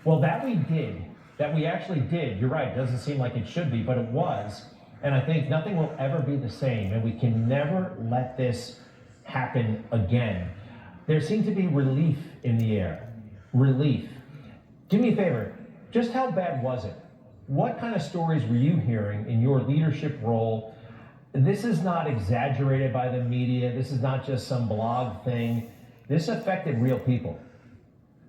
Well, that we did. That we actually did. You're right. It doesn't seem like it should be, but it was. And I think nothing will ever be the same. And we can never let this happen again. There seemed to be relief in the air. Relief. Do me a favor. Just how bad was it? What kind of stories were you hearing in your leadership role? This is not exaggerated by the media. This is not just some blog thing. This affected real people.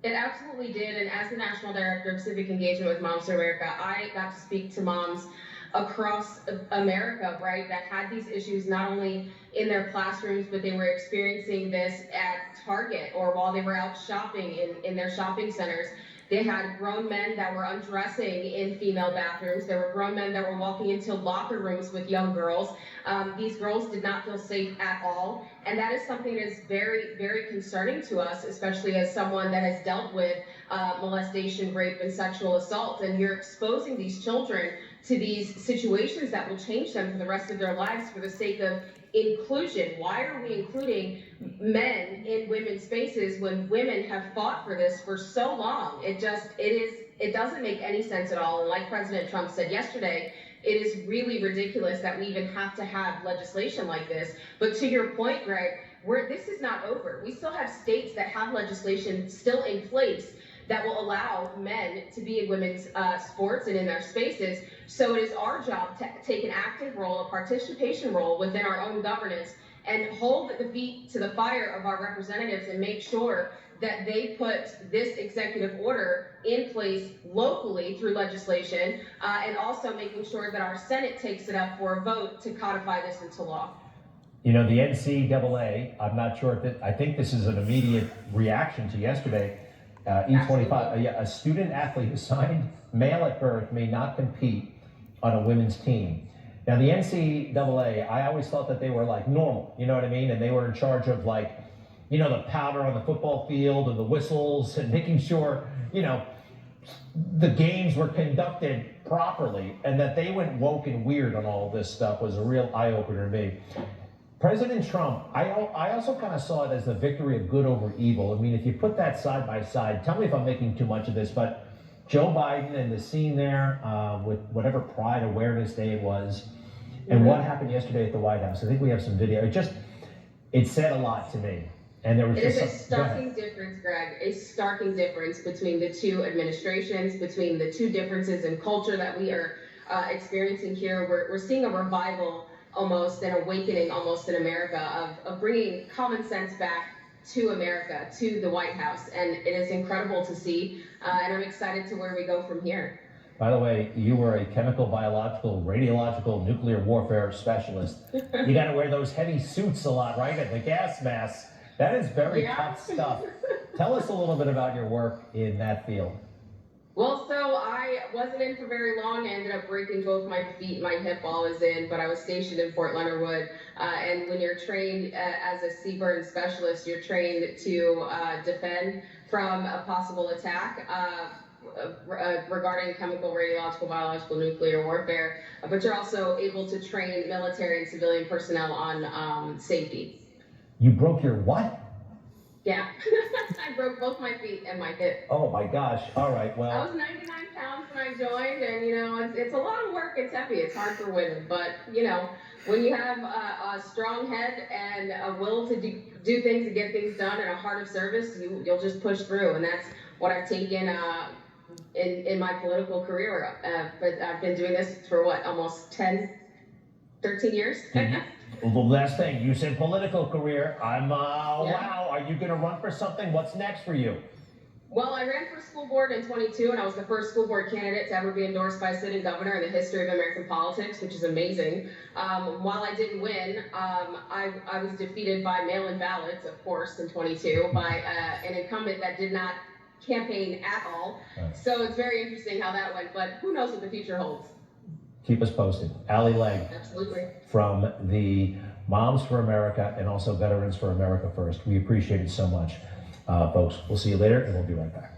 It absolutely did. And as the National Director of Civic Engagement with Moms for America, I got to speak to moms across America, right, that had these issues not only in their classrooms, but they were experiencing this at Target or while they were out shopping in their shopping centers. They had grown men that were undressing in female bathrooms. There were grown men that were walking into locker rooms with young girls. These girls did not feel safe at all. And that is something that is very, very concerning to us, especially as someone that has dealt with molestation, rape, and sexual assault. And you're exposing these children to these situations that will change them for the rest of their lives for the sake of inclusion. Why are we including men in women's spaces when women have fought for this for so long? It doesn't make any sense at all. And like President Trump said yesterday, it is really ridiculous that we even have to have legislation like this. But to your point, Greg, this is not over. We still have states that have legislation still in place that will allow men to be in women's sports and in their spaces. So it is our job to take an active role, a participation role within our own governance and hold the feet to the fire of our representatives and make sure that they put this executive order in place locally through legislation and also making sure that our Senate takes it up for a vote to codify this into law. You know, the NCAA, I'm not sure if I think this is an immediate reaction to yesterday. E25, a student athlete assigned male at birth may not compete on a women's team. Now, the NCAA, I always thought that they were like normal, you know what I mean? And they were in charge of like, you know, the powder on the football field and the whistles and making sure, you know, the games were conducted properly, and that they went woke and weird on all this stuff was a real eye-opener to me. President Trump, I also kind of saw it as the victory of good over evil. I mean, if you put that side by side, tell me if I'm making too much of this, but Joe Biden and the scene there with whatever Pride Awareness Day it was, and what happened yesterday at the White House. I think we have some video. It said a lot to me. And there was it is a starking difference, Greg, a starking difference between the two administrations, between the two differences in culture that we are experiencing here. We're seeing a revival, almost an awakening almost in America of bringing common sense back to America, to the White House. And it is incredible to see. And I'm excited to where we go from here. By the way, you were a chemical, biological, radiological, nuclear warfare specialist. You got to wear those heavy suits a lot, right? And the gas masks. That is very tough stuff. Tell us a little bit about your work in that field. Well, so I wasn't in for very long. I ended up breaking both my feet and my hip while I was in, but I was stationed in Fort Leonard Wood. And when you're trained as a CBRN specialist, you're trained to defend from a possible attack regarding chemical, radiological, biological, nuclear warfare. But you're also able to train military and civilian personnel on safety. You broke your what? Yeah, I broke both my feet and my hip. Oh my gosh, all right, well. I was 99 pounds when I joined, and you know, it's a lot of work, it's heavy, it's hard for women, but you know, when you have a strong head and a will to do things and get things done and a heart of service, you'll just push through, and that's what I've taken in my political career. But I've been doing this for what, almost 13 years? Well, the last thing, you said political career. Wow, are you going to run for something? What's next for you? Well, I ran for school board in 22, and I was the first school board candidate to ever be endorsed by a sitting governor in the history of American politics, which is amazing. While I didn't win, I was defeated by mail-in ballots, of course, in 22, by an incumbent that did not campaign at all. So it's very interesting how that went, but who knows what the future holds. Keep us posted. Allie Legg. Absolutely. From the Moms for America and also Veterans for America First. We appreciate it so much. Folks, we'll see you later, and we'll be right back.